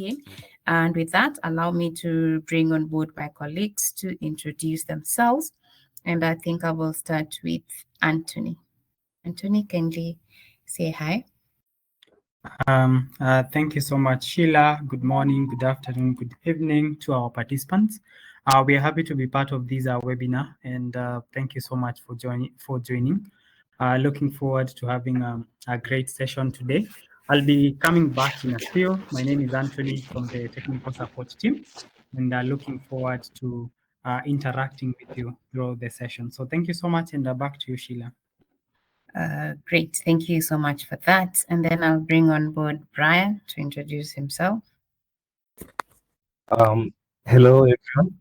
again. And with that, allow me to bring on board my colleagues to introduce themselves. And I think I will start with Anthony. Anthony, kindly say hi. Thank you so much, Sheilah. Good morning, good afternoon, good evening to our participants. We are happy to be part of this webinar, and thank you so much for joining. Looking forward to having a great session today. I'll be coming back in a few. My name is Anthony from the technical support team, and looking forward to interacting with you throughout the session. So thank you so much, and back to you, Sheilah. Great. Thank you so much for that. And then I'll bring on board Brian to introduce himself. Hello, everyone,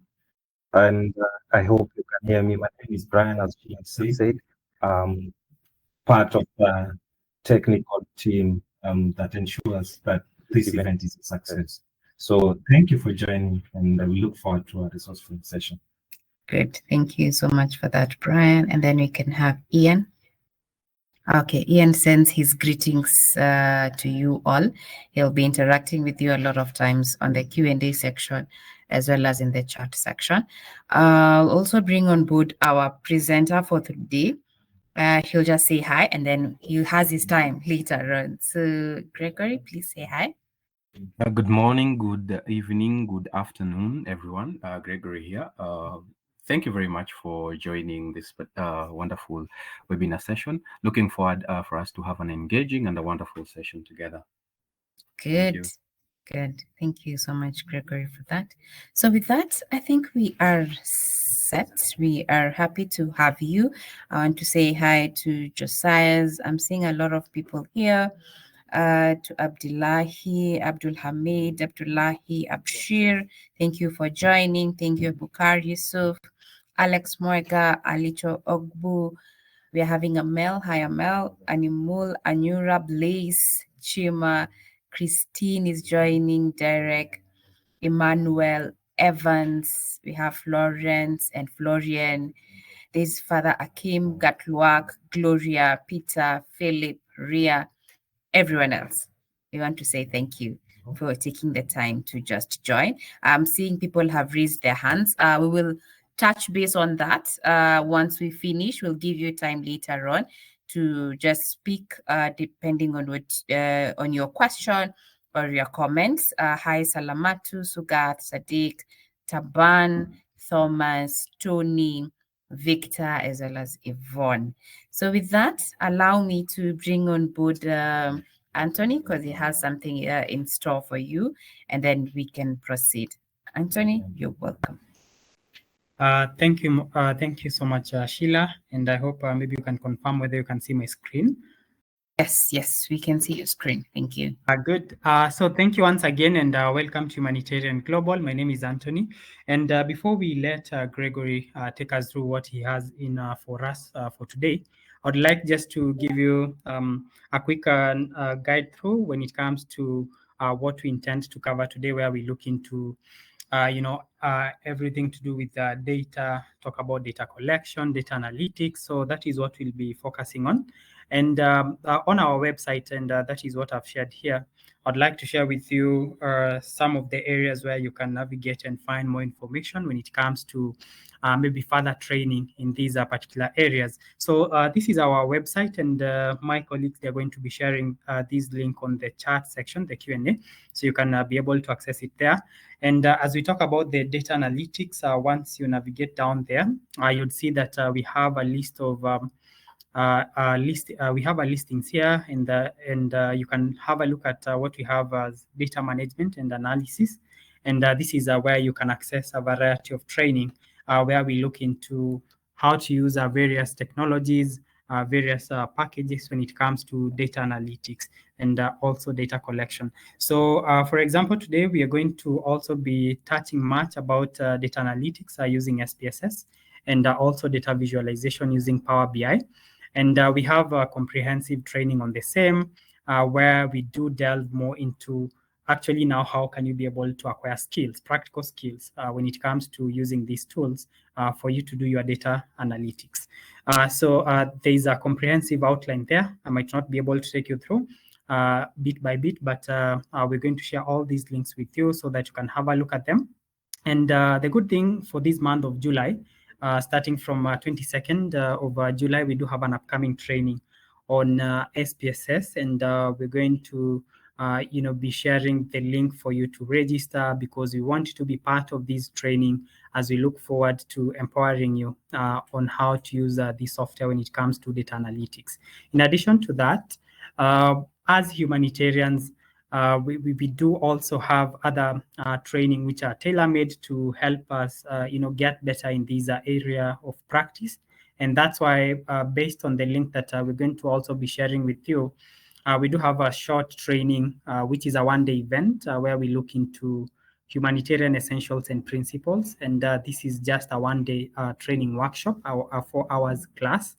and I hope you can hear me. My name is Brian, as you said, part of the technical team that ensures that this event is a success. So thank you for joining, and we look forward to a resourceful session. Good. Thank you so much for that, Brian. And then we can have Ian. Okay, Ian sends his greetings to you all. He'll be interacting with you a lot of times on the Q&A section as well as in the chat section. I'll also bring on board our presenter for today. He'll just say hi and then he has his time later on. So Gregory, please say hi. Good morning, good evening, good afternoon, everyone. Gregory here. Thank you very much for joining this wonderful webinar session. Looking forward for us to have an engaging and a wonderful session together. Good. Good. Thank you so much, Gregory, for that. So with that, I think we are set. We are happy to have you. I want to say hi to Josiah's. I'm seeing a lot of people here. To Abdullahi, Abdul Hamid, Abdullahi, Abshir. Thank you for joining. Thank you, Bukar Yusuf, Alex Moega, Alicho Ogbu. We are having Amel. Hi, Amel. Animul, Anura, Blaze, Chima, Christine is joining, Derek, Emmanuel, Evans. We have Florence and Florian. There's Father Akim, Gatluak, Gloria, Peter, Philip, Ria, everyone else. We want to say thank you for taking the time to just join. I'm seeing people have raised their hands. We will touch base on that once we finish. We'll give you time later on to just speak depending on what on your question or your comments. Hi, Salamatu, Sugat, Sadiq, Taban, Thomas, Tony, Victor, as well as Yvonne. So with that, allow me to bring on board Anthony, because he has something in store for you, and then we can proceed. Anthony, you're welcome. Thank you so much, Sheilah, and I hope maybe you can confirm whether you can see my screen. Yes, we can see your screen. Thank you. Good. So thank you once again, and welcome to Humanitarian Global. My name is Anthony, and before we let Gregory take us through what he has in for us for today, I'd like just to give you a quick guide through when it comes to what we intend to cover today, where we look into everything to do with data, talk about data collection, data analytics. So that is what we'll be focusing on. And on our website, and that is what I've shared here, I'd like to share with you some of the areas where you can navigate and find more information when it comes to maybe further training in these particular areas. So this is our website, and my colleagues, they're going to be sharing this link on the chat section, the Q&A, so you can be able to access it there. And as we talk about the data analytics, once you navigate down there, you'll see that we have a list of we have a listings here, and you can have a look at what we have as data management and analysis. And this is where you can access a variety of training, where we look into how to use various technologies, various packages when it comes to data analytics and also data collection. So for example, today we are going to also be touching much about data analytics using SPSS, and also data visualization using Power BI. And we have a comprehensive training on the same, where we do delve more into actually now how can you be able to acquire skills, practical skills, when it comes to using these tools for you to do your data analytics. So there is a comprehensive outline there. I might not be able to take you through, bit by bit, but we're going to share all these links with you so that you can have a look at them. And the good thing for this month of July, starting from 22nd of July, we do have an upcoming training on SPSS, and we're going to be sharing the link for you to register, because we want you to be part of this training as we look forward to empowering you on how to use the software when it comes to data analytics. In addition to that, as humanitarians, we do also have other training which are tailor-made to help us, get better in this area of practice. And that's why, based on the link that we're going to also be sharing with you, we do have a short training, which is a one-day event where we look into humanitarian essentials and principles. And this is just a one-day training workshop, a 4 hours class,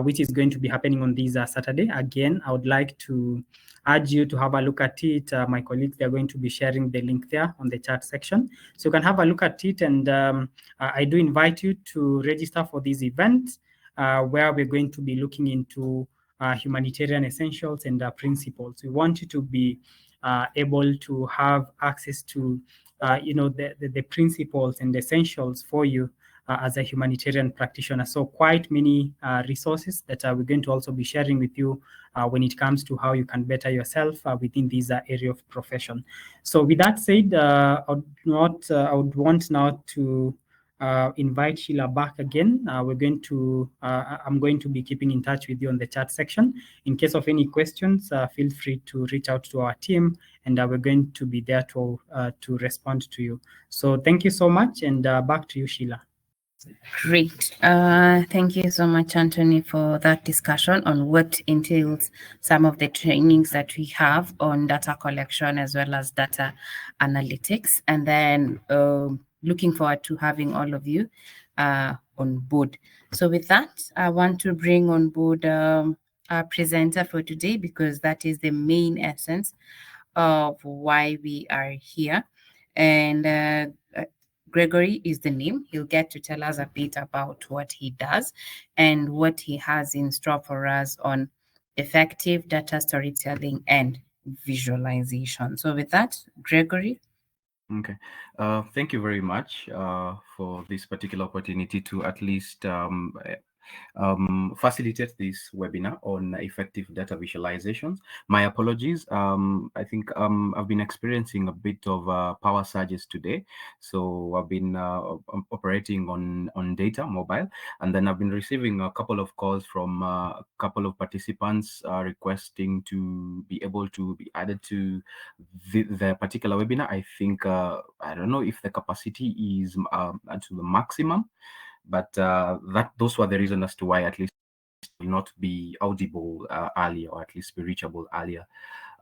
which is going to be happening on this Saturday. Again, I would like to urge you to have a look at it. My colleagues, they're going to be sharing the link there on the chat section. So you can have a look at it. And I do invite you to register for this event, where we're going to be looking into humanitarian essentials and principles. We want you to be able to have access to, the principles and essentials for you as a humanitarian practitioner. So quite many resources that we're going to also be sharing with you when it comes to how you can better yourself within this area of profession. So with that said, I would want now to invite Sheilah back again. I'm going to be keeping in touch with you on the chat section. In case of any questions, feel free to reach out to our team, and we're going to be there to respond to you. So thank you so much, and back to you, Sheilah. Great. Thank you so much, Anthony, for that discussion on what entails some of the trainings that we have on data collection as well as data analytics. And then looking forward to having all of you on board. So with that, I want to bring on board our presenter for today, because that is the main essence of why we are here. And Gregory is the name. He'll get to tell us a bit about what he does and what he has in store for us on effective data storytelling and visualization. So with that, Gregory. Okay. Thank you very much for this particular opportunity to at least facilitate this webinar on effective data visualizations. My apologies. I think I've been experiencing a bit of power surges today. So I've been operating on data mobile, and then I've been receiving a couple of calls from a couple of participants requesting to be able to be added to the particular webinar. I think, I don't know if the capacity is to the maximum, but those were the reasons as to why at least will not be audible earlier, or at least be reachable earlier.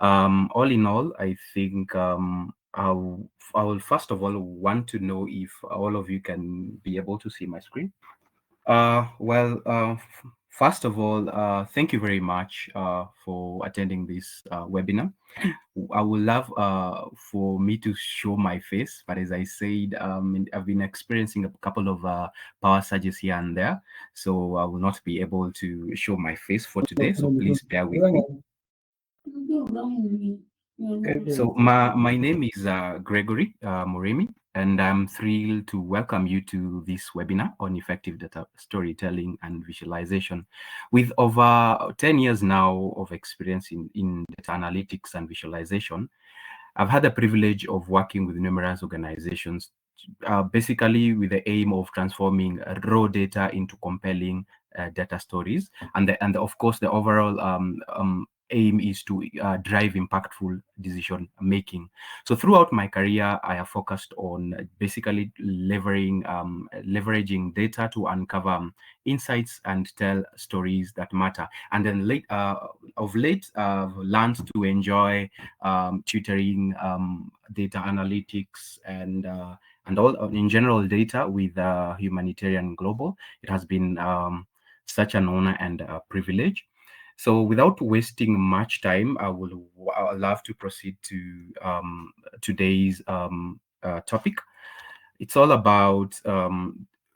All in all, I think I will first of all want to know if all of you can be able to see my screen. First of all, thank you very much for attending this webinar. I would love for me to show my face, but as I said, I've been experiencing a couple of power surges here and there, so I will not be able to show my face for today, so please bear with me. Okay. So my name is Gregory Murimi, and I'm thrilled to welcome you to this webinar on effective data storytelling and visualization. With over 10 years now of experience in data analytics and visualization, I've had the privilege of working with numerous organizations, basically with the aim of transforming raw data into compelling data stories, and of course the overall aim is to drive impactful decision making. So throughout my career, I have focused on basically leveraging data to uncover insights and tell stories that matter. And then of late, I've learned to enjoy tutoring, data analytics, and all in general data with Humanitarian Global. It has been such an honor and a privilege. So without wasting much time, I would love to proceed to today's topic. It's all about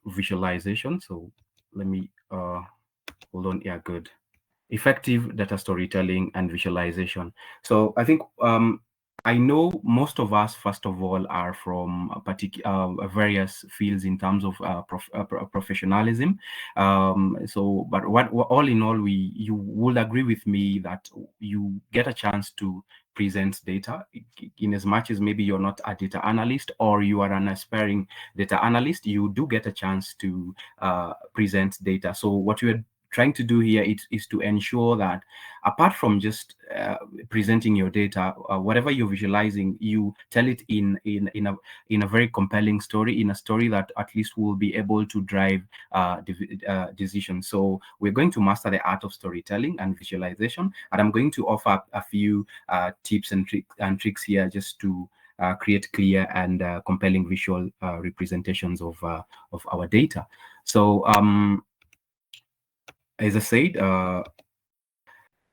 visualization. So let me hold on. Yeah, good. effective data storytelling and visualization. So I think I know most of us, first of all, are from a various fields in terms of professionalism. But all in all, you will agree with me that you get a chance to present data in as much as maybe you're not a data analyst or you are an aspiring data analyst, you do get a chance to present data. So what we're trying to do here is to ensure that apart from just presenting your data, whatever you're visualizing, you tell it in a very compelling story, in a story that at least will be able to drive decisions. So we're going to master the art of storytelling and visualization, and I'm going to offer a few tips and tricks here just to create clear and compelling visual representations of our data. So as I said,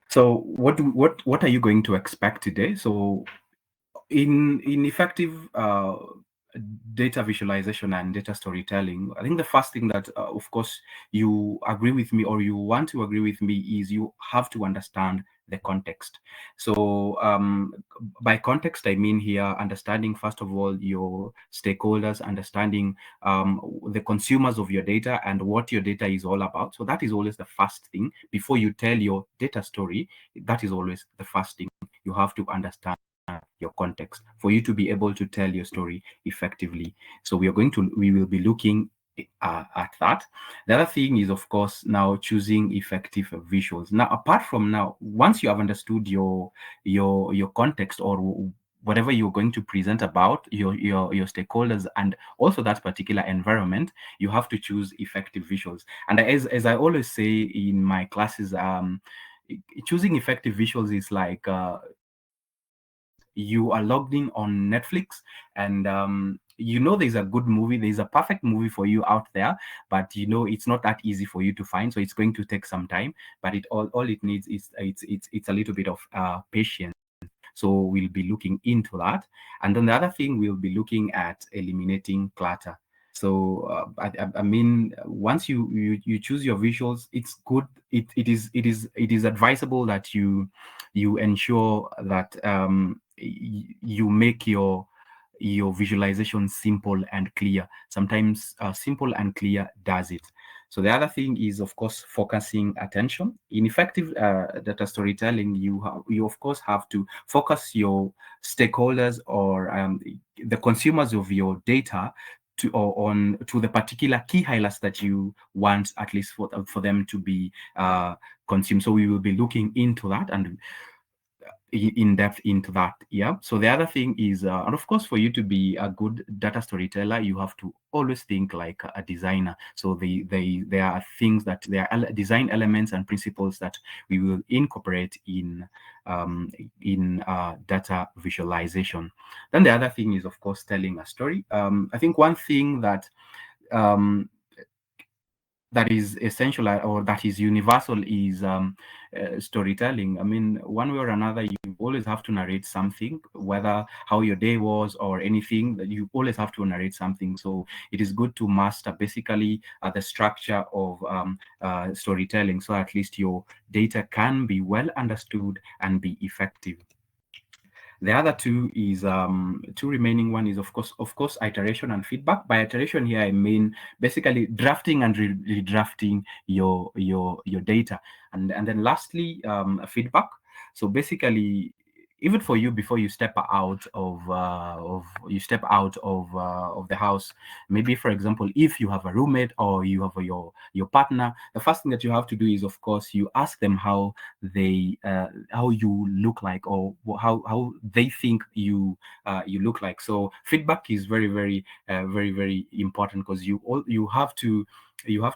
so what are you going to expect today? So in effective data visualization and data storytelling, I think the first thing that, of course, you agree with me or you want to agree with me is you have to understand the context. So by context, I mean here understanding, first of all, your stakeholders, understanding the consumers of your data and what your data is all about. So that is always the first thing before you tell your data story. That is always the first thing. You have to understand your context for you to be able to tell your story effectively. So we will be looking at that. The other thing is, of course, now choosing effective visuals. Now, apart from now, once you have understood your context or whatever you're going to present about your stakeholders and also that particular environment, you have to choose effective visuals. And as I always say in my classes, choosing effective visuals is like you are logged in on Netflix and there's a good movie, there's a perfect movie for you out there, but it's not that easy for you to find, so it's going to take some time, but all it needs is it's a little bit of patience. So we'll be looking into that. And then the other thing, we'll be looking at eliminating clutter. So I mean, once you choose your visuals, it's good. It is advisable that you ensure that you make your visualization simple and clear. Sometimes simple and clear does it. So the other thing is, of course, focusing attention. In effective data storytelling, you of course have to focus your stakeholders or the consumers of your data to the particular key highlights that you want, at least for them to be consumed. So we will be looking into that and in depth into that. Yeah. So the other thing is, and of course, for you to be a good data storyteller, you have to always think like a designer. So there are things that there are design elements and principles that we will incorporate in data visualization. Then the other thing is, of course, telling a story. I think one thing that that is essential or that is universal is storytelling. I mean, one way or another, you always have to narrate something, whether how your day was or anything, that you always have to narrate something. So it is good to master basically the structure of storytelling, so at least your data can be well understood and be effective. The other two is two remaining one is of course iteration and feedback. By iteration here I mean basically drafting and redrafting your data, and then lastly feedback. So basically, even for you, before you step out of the house, maybe for example, if you have a roommate or you have your partner, the first thing that you have to do is, of course, you ask them how you look like, or how they think you look like. So feedback is very very important, because you have to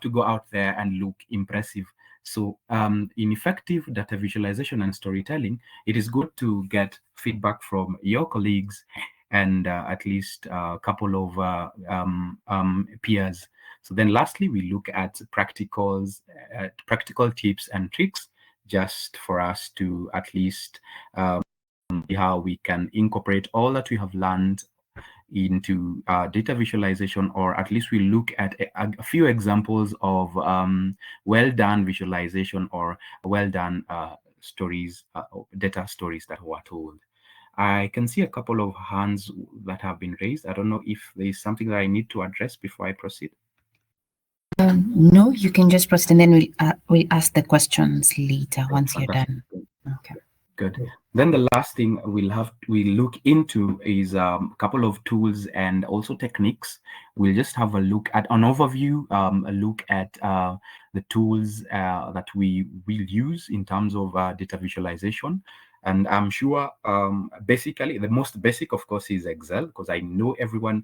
go out there and look impressive. So in effective data visualization and storytelling, it is good to get feedback from your colleagues and at least a couple of peers. So then lastly, we look at practical tips and tricks, just for us to at least see how we can incorporate all that we have learned into data visualization, or at least we look at a few examples of well done visualization or well done stories, data stories that were told. I can see a couple of hands that have been raised. I don't know if there is something that I need to address before I proceed. No, you can just proceed, and then we'll ask the questions later once you're done. Okay. Good. Then the last thing we look into is a couple of tools and also techniques. We'll just have a look at an overview, a look at the tools that we will use in terms of data visualization. And I'm sure basically the most basic, of course, is Excel, because I know everyone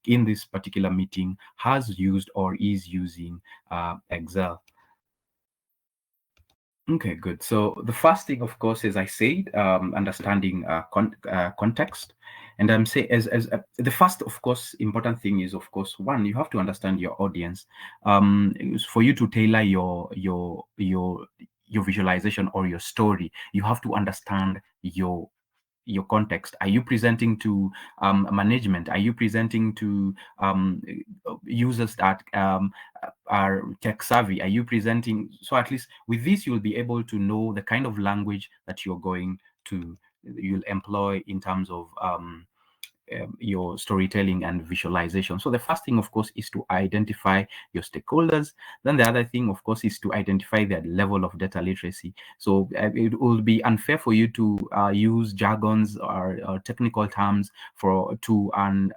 in this particular meeting has used or is using Excel. Okay, good. So the first thing, of course, as I said, understanding context. And I'm saying as the first, of course, important thing is, of course, one, you have to understand your audience. For you to tailor your visualization or your story, you have to understand your context. Are you presenting to management? Are you presenting to users that are tech savvy? Are you presenting? So at least with this, you'll be able to know the kind of language that you'll employ in terms of your storytelling and visualization. So the first thing, of course, is to identify your stakeholders. Then the other thing, of course, is to identify their level of data literacy. So it will be unfair for you to use jargons or technical terms to an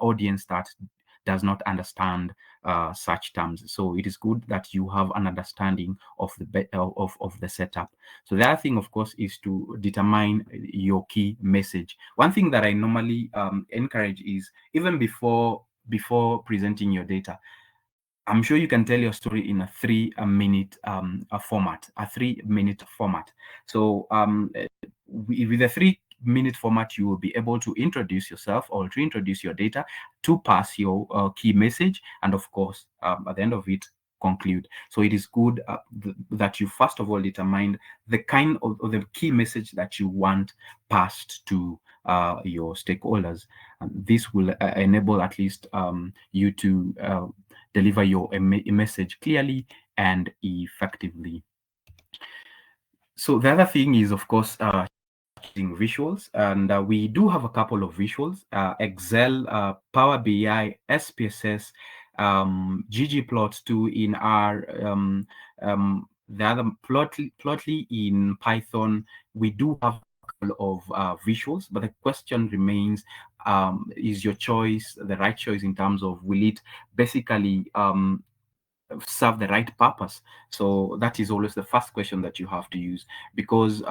audience that does not understand such terms. So it is good that you have an understanding of the setup. So the other thing, of course, is to determine your key message. One thing that I normally encourage is, even before presenting your data, I'm sure you can tell your story in a 3-minute format, a 3-minute format. So with a 3-minute format, you will be able to introduce yourself or to introduce your data, to pass your key message, and of course, at the end of it, conclude. So it is good that you first of all determine the kind of the key message that you want passed to your stakeholders. And this will enable at least you to deliver your message clearly and effectively. So the other thing is, of course, using visuals, and we do have a couple of visuals: Excel, Power BI, SPSS, ggplot2 in R, the other Plotly in Python. We do have a couple of visuals, but the question remains, is your choice the right choice in terms of, will it basically serve the right purpose? So that is always the first question that you have to use, because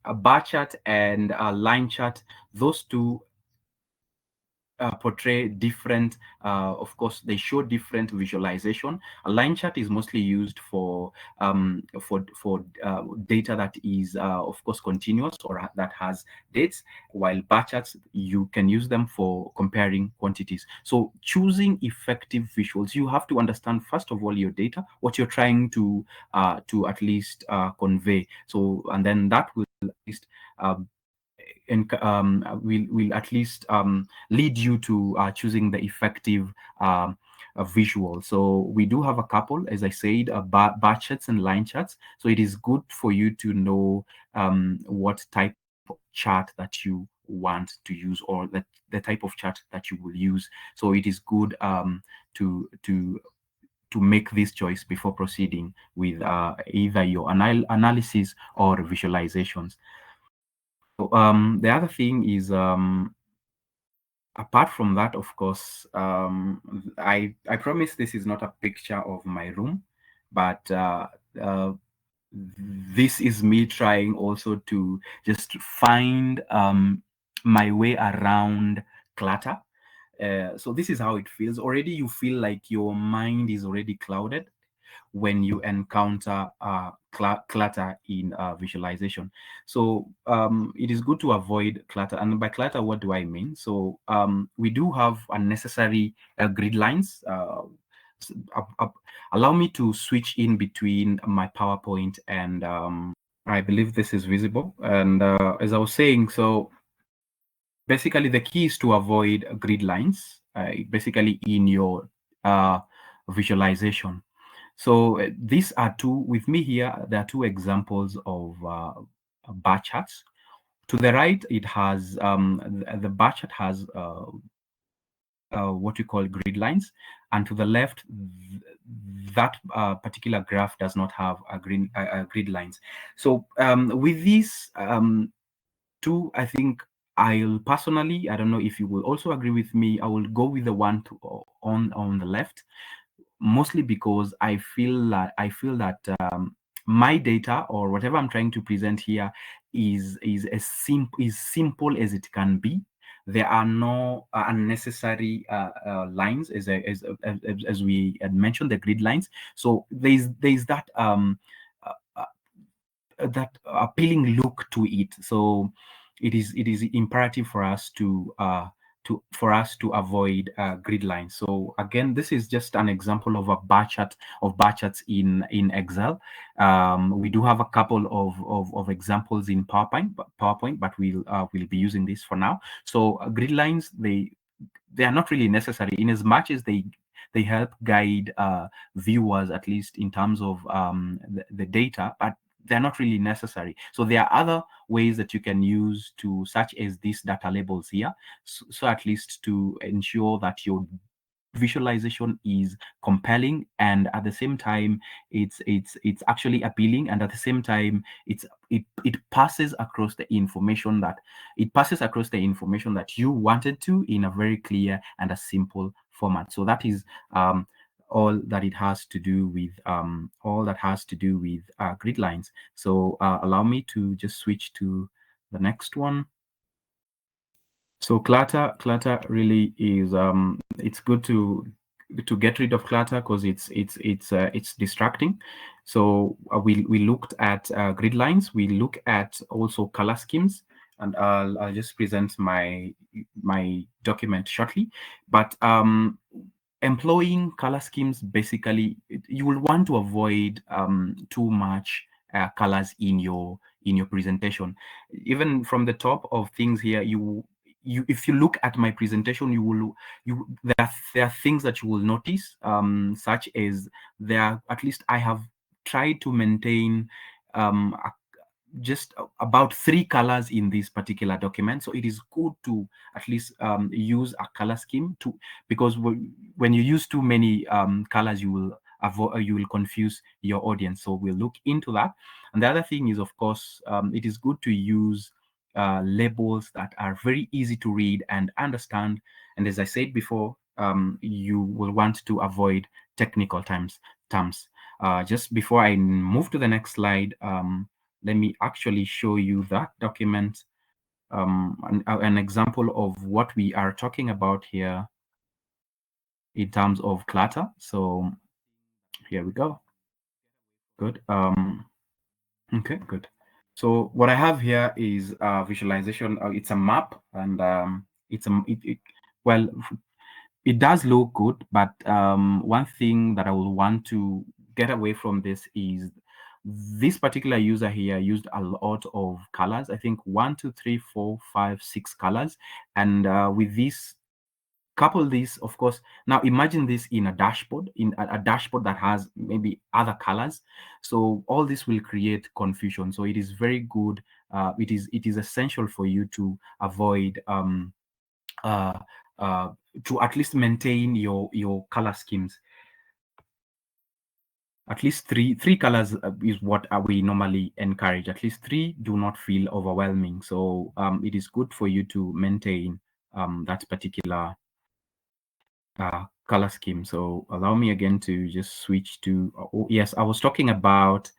a bar chart and a line chart, those two portray different, of course, they show different visualization. A line chart is mostly used for data that is, of course, continuous or that has dates, while bar charts, you can use them for comparing quantities. So choosing effective visuals, you have to understand, first of all, your data, what you're trying to at least convey. So, and then that will at least will at least lead you to choosing the effective visual. So we do have a couple, as I said, bar charts and line charts. So it is good for you to know what type of chart that you want to use, or the type of chart that you will use. So it is good to make this choice before proceeding with either your analysis or visualizations. So, the other thing is, apart from that, of course, I promise this is not a picture of my room, but this is me trying also to just find my way around clutter. So this is how it feels. Already you feel like your mind is already clouded when you encounter clutter in visualization. So it is good to avoid clutter. And by clutter, what do I mean? So we do have unnecessary grid lines. Allow me to switch in between my PowerPoint and I believe this is visible. And as I was saying, so basically the key is to avoid grid lines, basically in your visualization. So these are two, with me here, there are two examples of bar charts. To the right, it has, the bar chart has what we call grid lines, and to the left, that particular graph does not have a grid lines. So with these two, I think I'll personally, I don't know if you will also agree with me, I will go with the one on the left, mostly because I feel that my data or whatever I'm trying to present here is as simple as it can be. There are no unnecessary lines, as we had mentioned, the grid lines. So there's that that appealing look to it. So it is imperative for us to avoid grid lines. So again, this is just an example of a bar chart in Excel. We do have a couple of examples in PowerPoint, but we'll be using this for now. So grid lines, they are not really necessary in as much as they help guide viewers, at least in terms of the data, but they're not really necessary. So there are other ways that you can use to, such as these data labels here, so at least to ensure that your visualization is compelling, and at the same time it's actually appealing, and at the same time it passes across the information that you wanted to, in a very clear and a simple format. So that is all that it has to do with grid lines. So allow me to just switch to the next one. So clutter really is it's good to get rid of clutter, because it's distracting. So we looked at grid lines. We look at also color schemes, and I'll just present my document shortly. But employing color schemes, basically, you will want to avoid too much colors in your presentation. Even from the top of things here, if you look at my presentation, there are things that you will notice, such as at least I have tried to maintain just about 3 colors in this particular document. So it is good to at least use a color scheme because when you use too many colors, you will confuse your audience. So we'll look into that. And the other thing is, of course, it is good to use labels that are very easy to read and understand. And as I said before, you will want to avoid technical terms. Just before I move to the next slide, let me actually show you that document, an example of what we are talking about here in terms of clutter. So here we go. Good. Okay, good. So what I have here is a visualization. It's a map, and well, it does look good, but one thing that I will want to get away from this is this particular user here used a lot of colors. I think 1, 2, 3, 4, 5, 6 colors. And with this, couple this, of course, now imagine this in a dashboard, that has maybe other colors. So all this will create confusion. So it is very good. It is essential for you to avoid to at least maintain your color schemes. At least three colors is what we normally encourage. At least 3 do not feel overwhelming. So it is good for you to maintain that particular color scheme. So allow me again to just switch to yes, I was talking about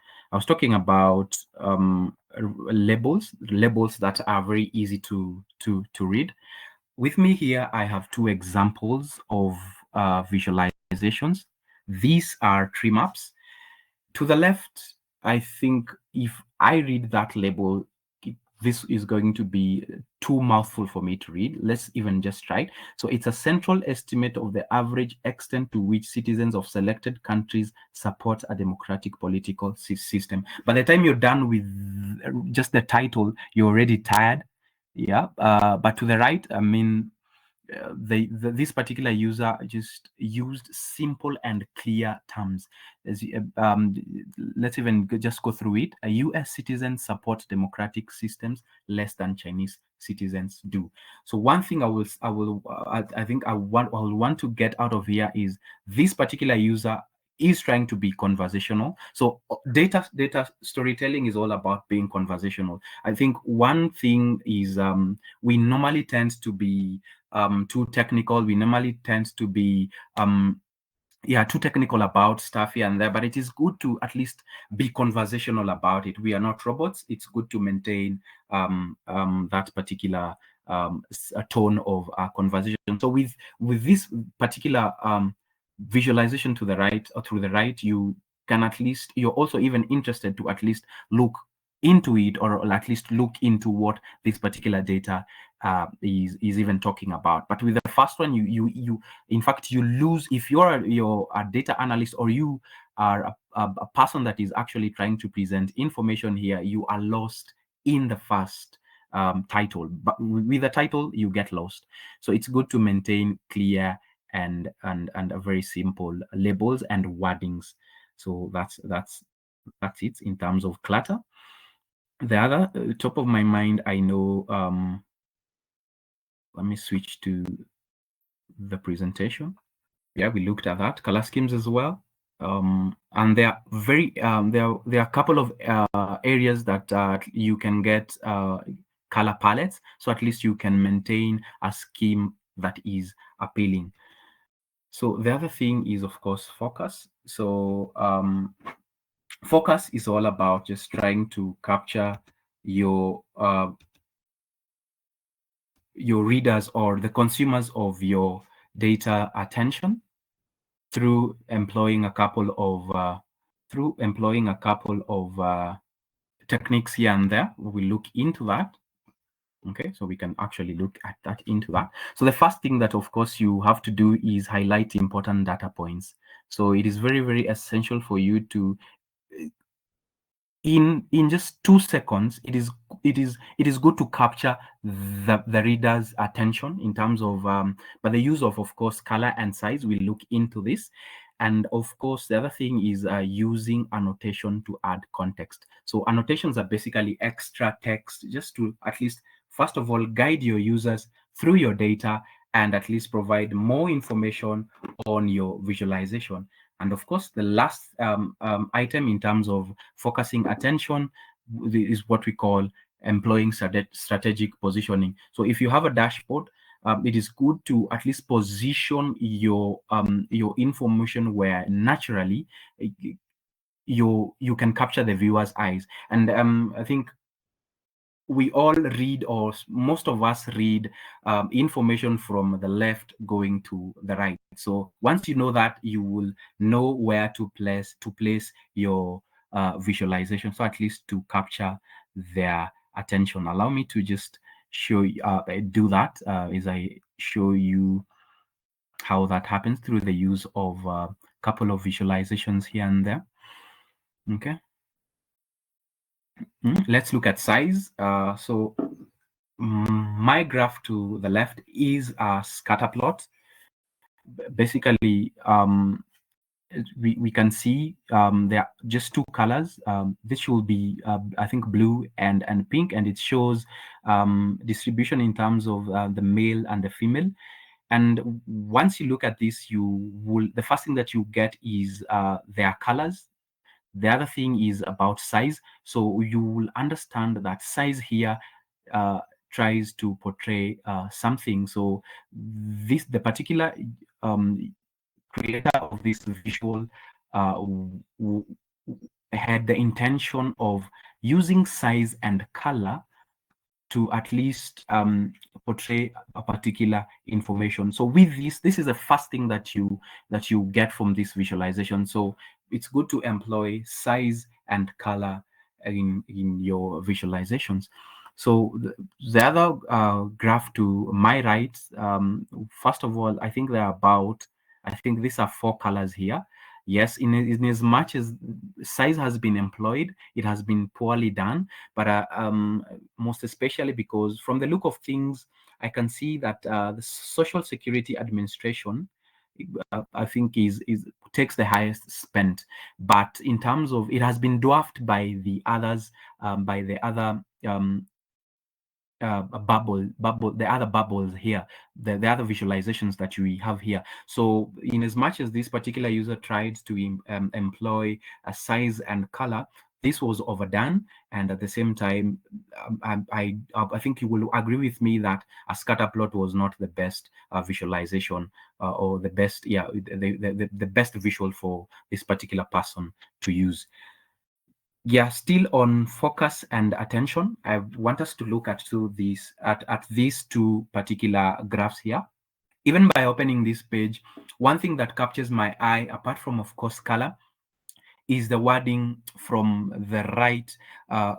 labels that are very easy to read. With me here, I have 2 examples of visualizations. These are tree maps. To the left, I think if I read that label, this is going to be too mouthful for me to read. Let's even just try it. So it's a central estimate of the average extent to which citizens of selected countries support a democratic political system. By the time you're done with just the title, you're already tired. Yeah, but to the right, I mean, this particular user just used simple and clear terms. Let's even just go through it. US citizens support democratic systems less than Chinese citizens do. So one thing I think I will want to get out of here is this particular user is trying to be conversational. So data storytelling is all about being conversational. I think one thing is we normally tend to be too technical. We normally tend to be too technical about stuff here and there, but it is good to at least be conversational about it. We are not robots. It's good to maintain that particular tone of conversation. So with this particular visualization to the right or through the right, you can at least, you're also even interested to at least look into it, or at least look into what this particular data is even talking about. But with the first one, you in fact you lose, if you're a data analyst, or you are a person that is actually trying to present information here, you are lost in the first title. But with the title, you get lost. So it's good to maintain clear and a very simple labels and wordings. So that's it in terms of clutter. The other top of my mind, I know, let me switch to the presentation. Yeah, we looked at that, color schemes as well. And there are very there are a couple of areas that you can get color palettes, so at least you can maintain a scheme that is appealing. So the other thing is, of course, focus. So focus is all about just trying to capture your readers or the consumers of your data attention through employing a couple of techniques here and there. We look into that. Okay, so we can actually look at that into that. So the first thing that, of course, you have to do is highlight important data points. So it is very, very essential for you to, in just 2 seconds, it is good to capture the reader's attention in terms of by the use of course, color and size. We'll look into this. And of course, the other thing is using annotation to add context. So annotations are basically extra text, just to at least, first of all, guide your users through your data and at least provide more information on your visualization. And of course, the last item in terms of focusing attention is what we call employing strategic positioning. So if you have a dashboard, it is good to at least position your information where naturally you can capture the viewer's eyes. And I think we all read, or most of us read, information from the left going to the right. So once you know that, you will know where to place your visualization, so at least to capture their attention. Allow me to just show you, do that as I show you how that happens through the use of a couple of visualizations here and there. Okay. Let's look at size. So my graph to the left is a scatter plot. Basically, we can see there are just 2 colors. This should be, I think, blue and pink, and it shows distribution in terms of the male and the female. And once you look at this, the first thing that you get is their colors. The other thing is about size. So you will understand that size here tries to portray something. So the particular creator of this visual had the intention of using size and color to at least portray a particular information. So with this is the first thing that you get from this visualization. So it's good to employ size and color in your visualizations. So the other graph to my right, first of all, I think these are 4 colors here. Yes, in as much as size has been employed, it has been poorly done, but most especially because from the look of things, I can see that the Social Security Administration, I think, is takes the highest spend, but in terms of it has been dwarfed by the others, by the other the other bubbles here, the other visualizations that we have here. So in as much as this particular user tried to employ a size and color, this was overdone, and at the same time, I think you will agree with me that a scatter plot was not the best visualization or the best, the best visual for this particular person to use. Yeah, still on focus and attention, I want us to look at these two particular graphs here. Even by opening this page, one thing that captures my eye, apart from, of course, color, is the wording from the right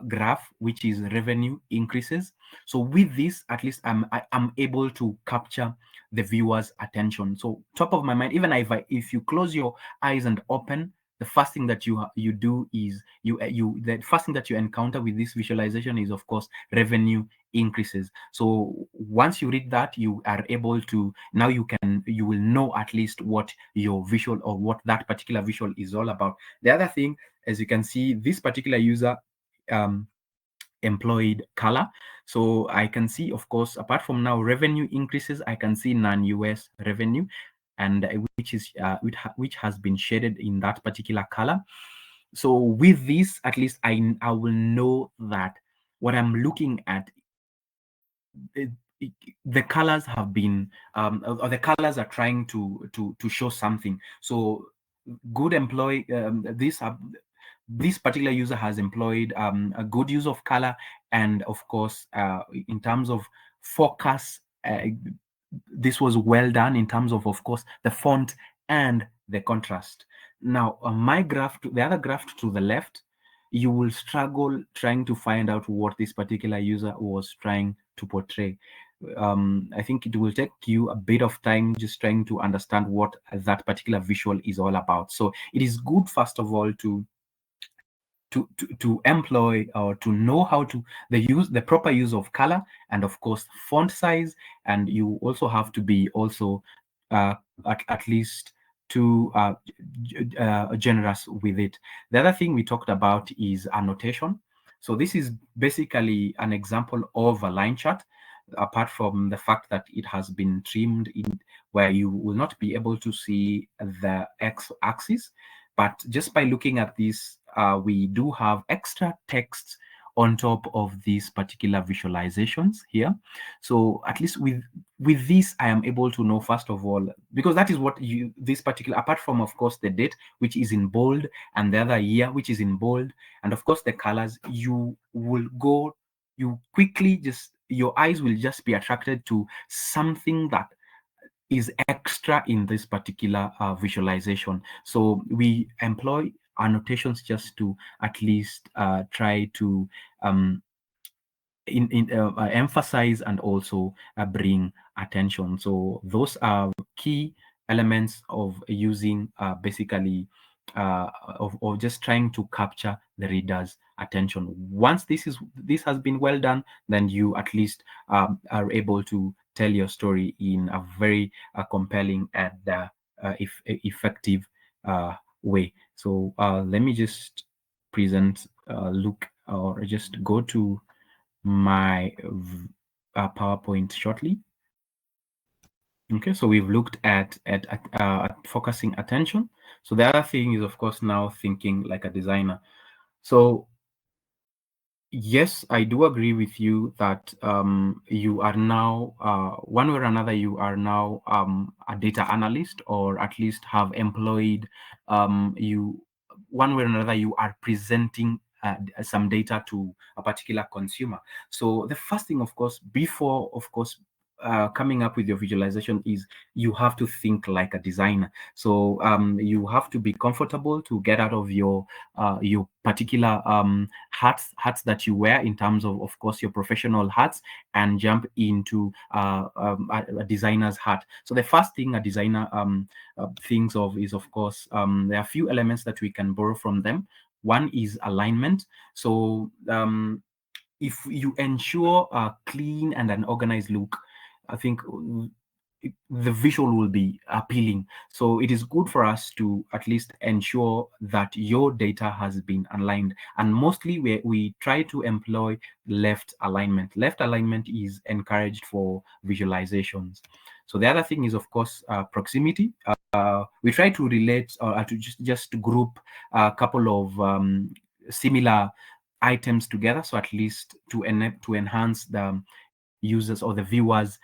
graph, which is revenue increases. So with this, at least I'm able to capture the viewer's attention. So top of my mind, even if you close your eyes and open, the first thing that you do is the first thing that you encounter with this visualization is, of course, revenue increases. So once you read that, you are able to, now you will know at least what your visual or what that particular visual is all about. The other thing, as you can see, this particular user employed color. So I can see, of course, apart from now revenue increases, I can see non-US revenue, and which has been shaded in that particular color. So with this, at least I will know that what I'm looking at, the colors have been or the colors are trying to show something. So good employee, this particular user has employed a good use of color, and of course in terms of focus, this was well done in terms of course, the font and the contrast. Now on my graph, the other graph to the left, you will struggle trying to find out what this particular user was trying to portray. I think it will take you a bit of time just trying to understand what that particular visual is all about. So it is good, first of all, to employ or to know how to the proper use of color and, of course, font size. And you also have to be also at least too generous with it. The other thing we talked about is annotation. So this is basically an example of a line chart, apart from the fact that it has been trimmed in where you will not be able to see the x-axis. But just by looking at this, we do have extra text on top of these particular visualizations here. So at least with this, I am able to know, first of all, because that is what this particular, apart from, of course, the date, which is in bold, and the other year, which is in bold, and of course the colors, you quickly just, your eyes will just be attracted to something that is extra in this particular visualization. So we employ annotations just to at least try to emphasize and also bring attention. So those are key elements of using basically of just trying to capture the reader's attention. Once this has been well done, then you at least are able to tell your story in a very compelling and effective way. So let me just present look or just go to my PowerPoint shortly. Okay, so we've looked at focusing attention. So the other thing is, of course, now thinking like a designer. So yes, I do agree with you that you are now, one way or another, you are now a data analyst, or at least have employed, you, one way or another, you are presenting some data to a particular consumer. So the first thing, of course, before, of course, coming up with your visualization is you have to think like a designer. So you have to be comfortable to get out of your particular hats that you wear, in terms of course, your professional hats, and jump into a designer's hat. So the first thing a designer thinks of is, of course, there are a few elements that we can borrow from them. One is alignment. So if you ensure a clean and an organized look, I think the visual will be appealing. So it is good for us to at least ensure that your data has been aligned. And mostly we try to employ left alignment. Left alignment is encouraged for visualizations. So the other thing is, of course, proximity. We try to relate, or to just group a couple of similar items together, so at least to enhance the users or the viewers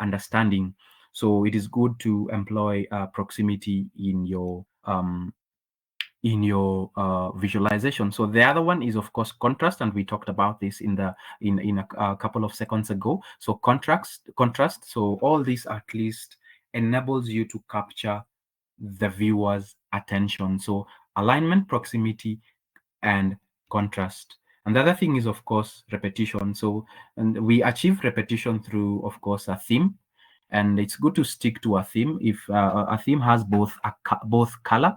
understanding. So it is good to employ proximity in your visualization. So the other one is, of course, contrast, and we talked about this in a couple of seconds ago. So contrast. So all this at least enables you to capture the viewer's attention. So alignment, proximity, and contrast. And the other thing is, of course, repetition. So, and we achieve repetition through, of course, a theme. And it's good to stick to a theme. If a theme has both color,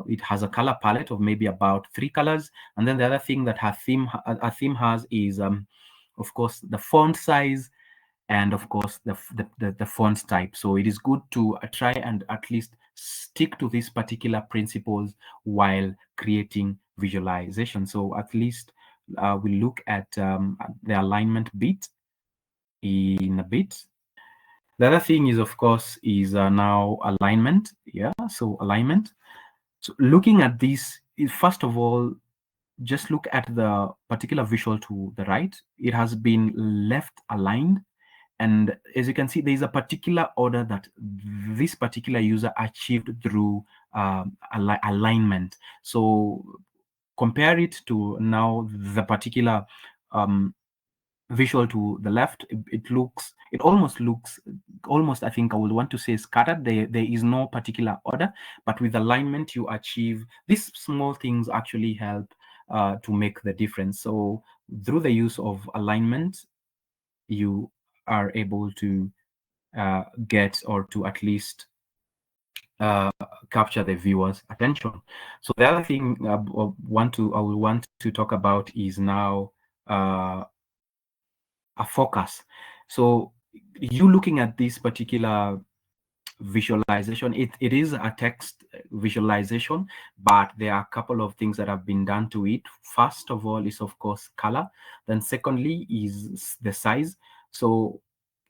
it has a color palette of maybe about 3 colors. And then the other thing that a theme has is, of course, the font size, and of course the font type. So it is good to try and at least stick to these particular principles while creating visualization. So at least we look at the alignment bit in a bit. The other thing is, of course, is now alignment. Yeah, so alignment. So looking at this, first of all, just look at the particular visual to the right. It has been left aligned. And as you can see, there is a particular order that this particular user achieved through alignment. So compare it to now the particular visual to the left. It almost looks, I think I would want to say, scattered. There is no particular order, but with alignment you achieve these small things actually help to make the difference. So through the use of alignment, you are able to get, or to at least capture the viewer's attention. So the other thing I will want to talk about is now a focus. So you looking at this particular visualization, it is a text visualization, but there are a couple of things that have been done to it. First of all is, of course, color. Then secondly is the size. So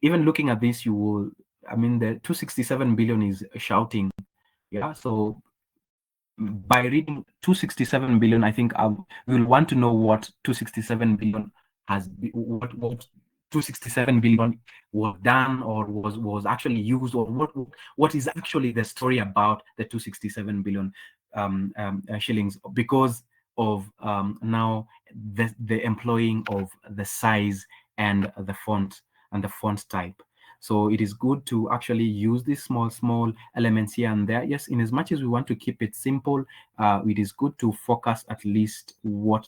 even looking at this, you will, I mean, the 267 billion is shouting. Yeah, so by reading 267 billion, I think we will want to know what 267 billion has been, what 267 billion was done, or was actually used, or what is actually the story about the 267 billion shillings, because of now the employing of the size and the font type. So it is good to actually use these small elements here and there. Yes, in as much as we want to keep it simple, it is good to focus at least what,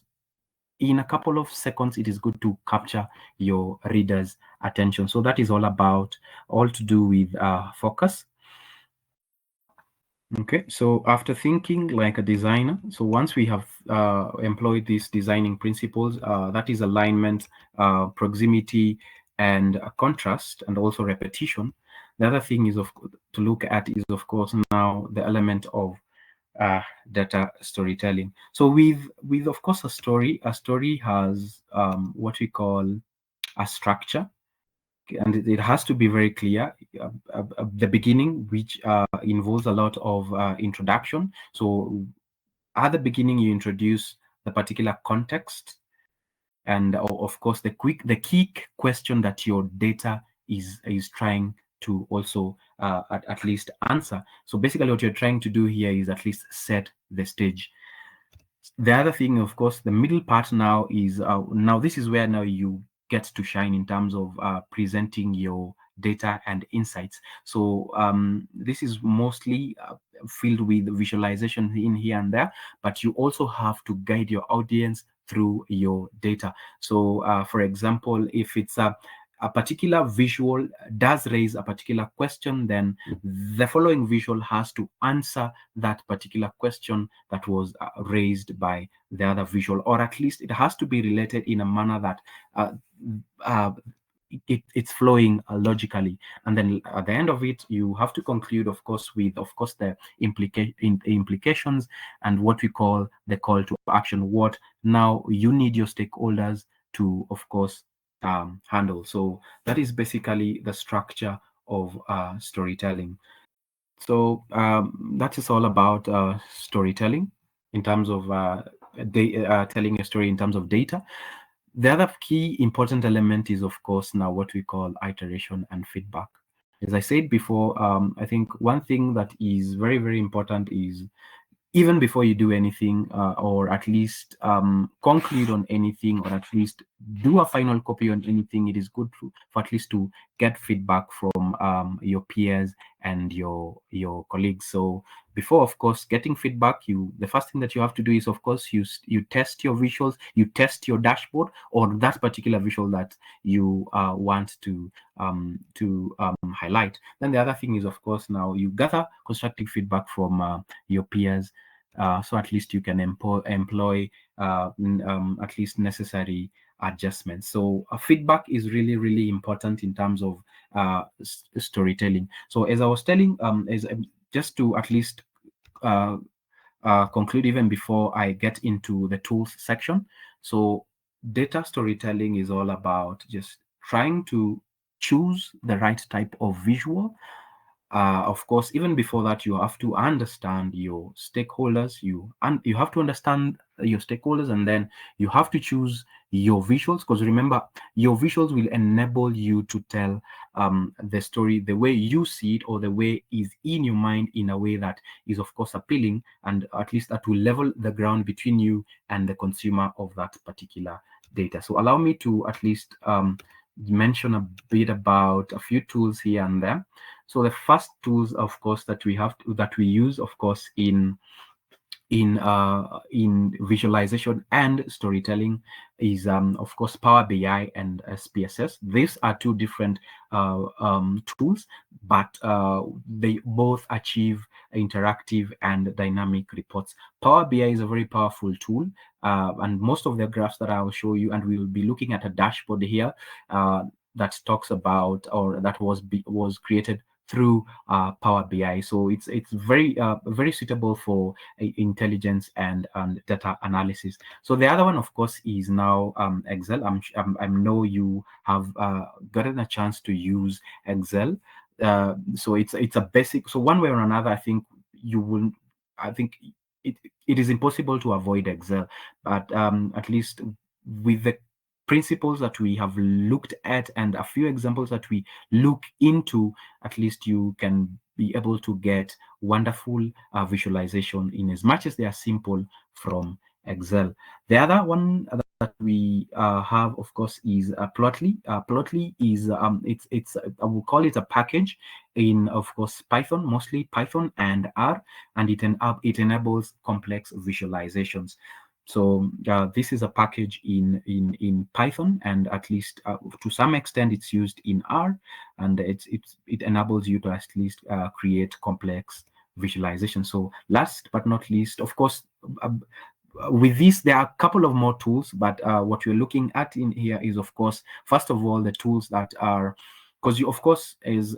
in a couple of seconds, it is good to capture your reader's attention. So that is all to do with focus. Okay, so after thinking like a designer, so once we have employed these designing principles, that is alignment, proximity, and contrast, and also repetition. The other thing is to look at is, of course, now the element of data storytelling. So with of course a story has what we call a structure, and it has to be very clear. The beginning, which involves a lot of introduction. So at the beginning, you introduce the particular context, and of course the key question that your data is trying to also at least answer. So basically what you're trying to do here is at least set the stage. The other thing, of course, the middle part now is now this is where now you gets to shine in terms of presenting your data and insights. So this is mostly filled with visualization in here and there, but you also have to guide your audience through your data. So for example, if it's a particular visual does raise a particular question, then the following visual has to answer that particular question that was raised by the other visual, or at least it has to be related in a manner that it's flowing logically. And then at the end of it, you have to conclude, of course, with, of course, the implications and what we call the call to action. What now you need your stakeholders to, of course, handle. So that is basically the structure of storytelling. So that is all about storytelling in terms of telling a story in terms of data. The other key important element is, of course, now what we call iteration and feedback. As I said before, I think one thing that is very, very important is even before you do anything, or at least conclude on anything, or at least do a final copy on anything, it is good for at least to get feedback from your peers and your colleagues. So before, of course, getting feedback, the first thing that you have to do is, of course, you test your visuals, you test your dashboard or that particular visual that you want to highlight. Then the other thing is, of course, now you gather constructive feedback from your peers, so at least you can employ at least necessary adjustments. So feedback is really, really important in terms of storytelling. So as I was telling, just to at least conclude even before I get into the tools section. So data storytelling is all about just trying to choose the right type of visual. Of course, even before that, you have to understand your stakeholders. You have to understand your stakeholders, and then you have to choose your visuals, because remember, your visuals will enable you to tell the story the way you see it, or the way is in your mind, in a way that is, of course, appealing, and at least that will level the ground between you and the consumer of that particular data. So allow me to at least mention a bit about a few tools here and there. So the first tools, of course, that we use, of course, in visualization and storytelling is, of course, Power BI and SPSS. These are two different tools, but they both achieve interactive and dynamic reports. Power BI is a very powerful tool, and most of the graphs that I will show you, and we will be looking at a dashboard here that talks about, or that was created through Power BI. So it's very very suitable for intelligence and data analysis. So the other one, of course, is now Excel. I know you have gotten a chance to use Excel. So it's a basic. So one way or another, I think you will. I think it is impossible to avoid Excel, but at least with the principles that we have looked at and a few examples that we look into, at least you can be able to get wonderful visualization in as much as they are simple from Excel. The other one that we have, of course, is Plotly. Plotly is it's I will call it a package in, of course, Python, mostly Python and R, and it enables complex visualizations. So this is a package in Python, and at least to some extent it's used in R, and it enables you to at least create complex visualization. So last but not least, of course, with this, there are a couple of more tools, but what we're looking at in here is, of course, first of all, the tools that are, because you, of course, as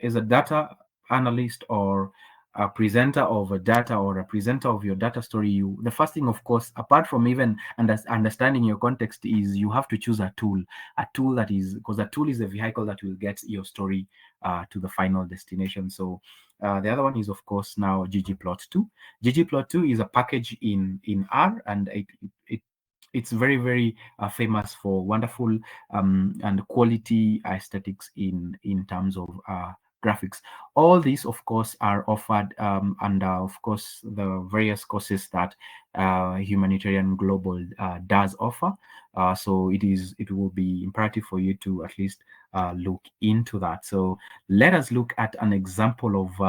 a data analyst or a presenter of a data, or a presenter of your data story, the first thing, of course, apart from even understanding your context, is you have to choose a tool that is, because a tool is a vehicle that will get your story to the final destination. So the other one is, of course, now ggplot2. ggplot2 is a package in R, and it's very, very famous for wonderful and quality aesthetics in terms of graphics. All these, of course, are offered under, of course, the various courses that Humanitarian Global does offer. So it will be imperative for you to at least look into that. So let us look at an example of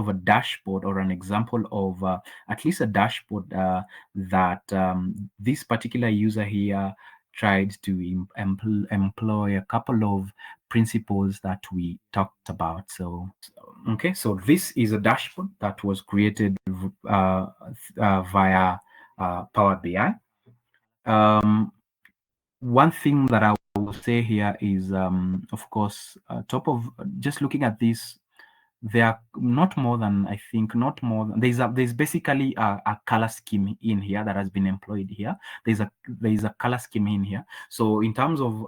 a dashboard, or an example of at least a dashboard that this particular user here tried to employ a couple of principles that we talked about. So okay, so this is a dashboard that was created via Power BI. One thing that I will say here is, of course, top of just looking at this, there are not more than, I think, not more than, there's basically a color scheme in here that has been employed here. There's a color scheme in here. So in terms of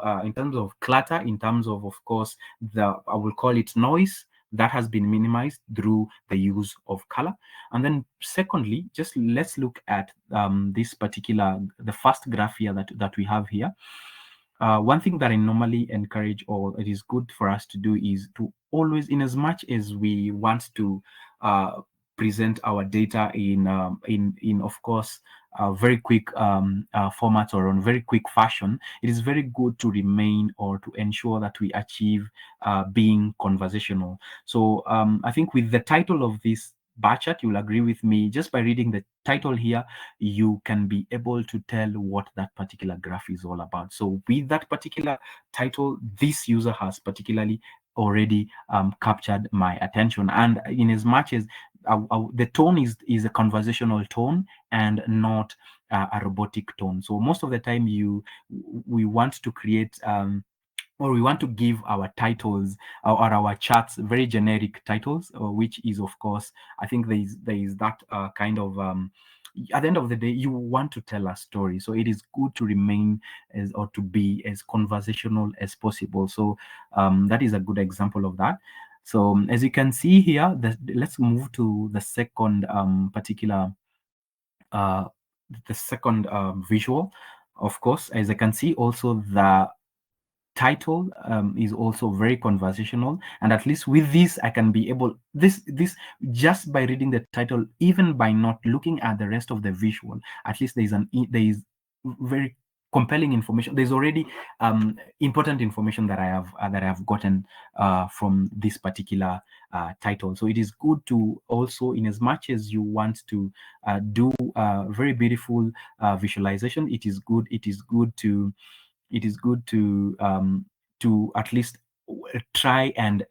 clutter, in terms of course, I will call it noise, that has been minimized through the use of color. And then secondly, just let's look at this particular, the first graph here that we have here. One thing that I normally encourage, or it is good for us to do, is to always, in as much as we want to present our data in of course very quick formats, or on very quick fashion, it is very good to remain, or to ensure that we achieve being conversational. So I think with the title of this bar chart, you'll agree with me, just by reading the title here, you can be able to tell what that particular graph is all about. So with that particular title, this user has particularly already captured my attention. And in as much as the tone is a conversational tone and not a robotic tone. So most of the time we want to create or we want to give our titles or our charts very generic titles, which is, of course, I think there is that kind of at the end of the day, you want to tell a story, so it is good to remain or to be as conversational as possible. So that is a good example of that. So as you can see here, let's move to the second particular visual. Of course, as I can see, also the title is also very conversational, and at least with this I can be able this just by reading the title, even by not looking at the rest of the visual, at least there is very compelling information. There's already important information that I have gotten from this particular title. So it is good to also, in as much as you want to do very beautiful visualization, it is good to at least try and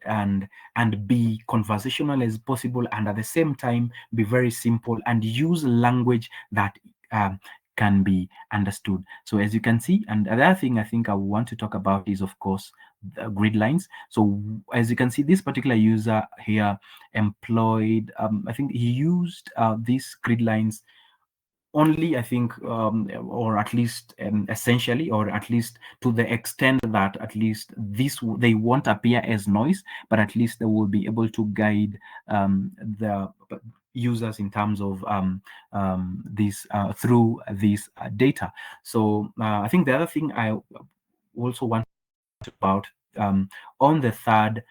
be conversational as possible, and at the same time be very simple and use language that can be understood. So as you can see, and another thing I think I want to talk about is, of course, the grid lines. So as you can see, this particular user here employed, I think he used these grid lines only, I think, or at least essentially, or at least to the extent that at least they won't appear as noise, but at least they will be able to guide the users in terms of this through this data. So I think the other thing I also want to talk about on the third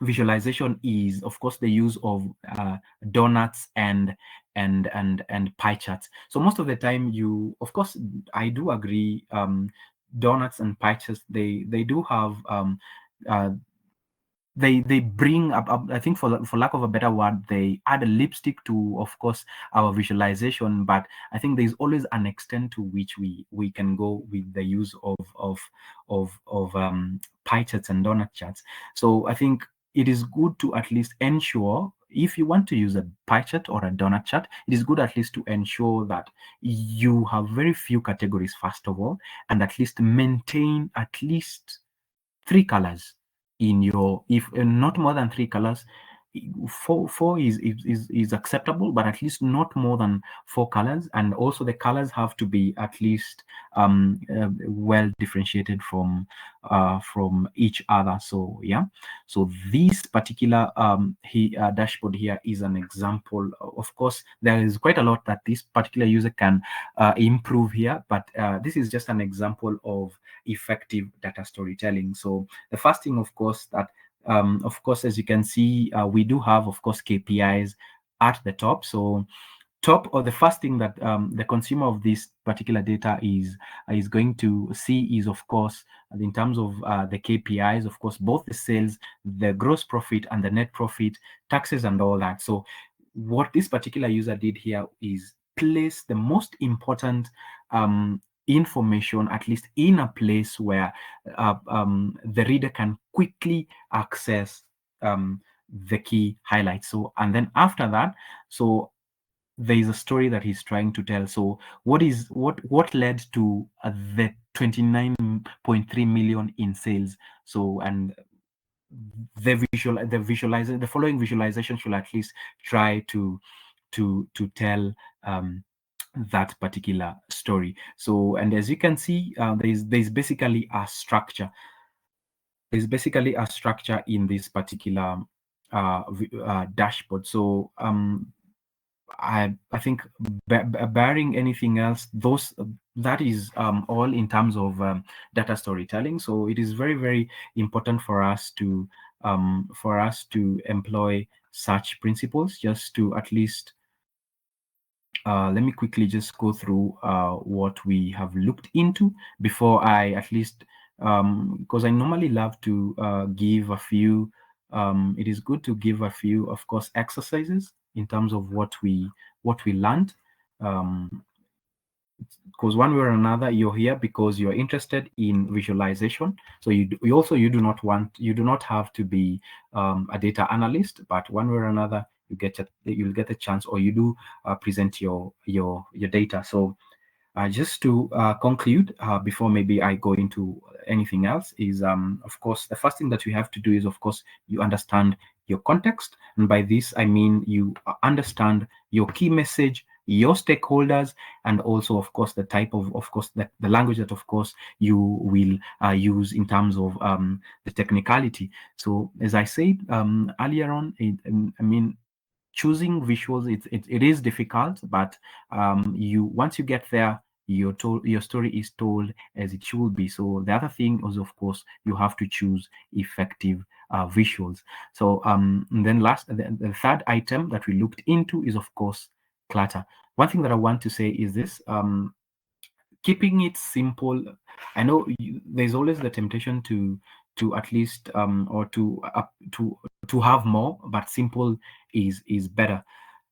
visualization is, of course, the use of donuts and pie charts. So most of the time, of course, I do agree, donuts and pie charts, they do have they bring up, I think, for lack of a better word, they add a lipstick to, of course, our visualization. But I think there's always an extent to which we can go with the use of pie charts and donut charts. So I think it is good to at least ensure, if you want to use a pie chart or a donut chart, it is good at least to ensure that you have very few categories, first of all, and at least maintain at least 3 colors in your, if not more than 3 colors four is acceptable, but at least not more than 4 colors, and also the colors have to be at least well differentiated from each other. So yeah, so this particular dashboard here is an example. Of course, there is quite a lot that this particular user can improve here, but this is just an example of effective data storytelling. So the first thing, of course, that of course, as you can see, we do have, of course, KPIs at the top. So top, or the first thing that the consumer of this particular data is going to see is, of course, in terms of the KPIs, of course, both the sales, the gross profit, and the net profit, taxes, and all that. So what this particular user did here is place the most important information, at least in a place where the reader can quickly access the key highlights. So, and then after that, so there is a story that he's trying to tell. So what led to the 29.3 million in sales? So, and the following visualization should at least try to tell that particular story. So, and as you can see, there's basically a structure. There's basically a structure in this particular dashboard. So I think barring anything else, that is all in terms of data storytelling. So it is very, very important for us to employ such principles, just to at least let me quickly just go through what we have looked into before I at least, because I normally love to give a few, it is good to give a few, of course, exercises in terms of what we learned. Because one way or another, you're here because you're interested in visualization. So you do not have to be a data analyst, but one way or another, you'll get a chance, or you do present your data. So just to conclude, before maybe I go into anything else, is of course, the first thing that you have to do is, of course, you understand your context. And by this, I mean you understand your key message, your stakeholders, and also, of course, the type of course, the language that, of course, you will use in terms of the technicality. So as I said earlier on, I mean, choosing visuals, it is difficult, but once you get there, your story is told as it should be. So the other thing is, of course, you have to choose effective visuals. So and then the third item that we looked into is, of course, clutter. One thing that I want to say is this: keeping it simple. I know there's always the temptation to at least or to have more, but simple is better.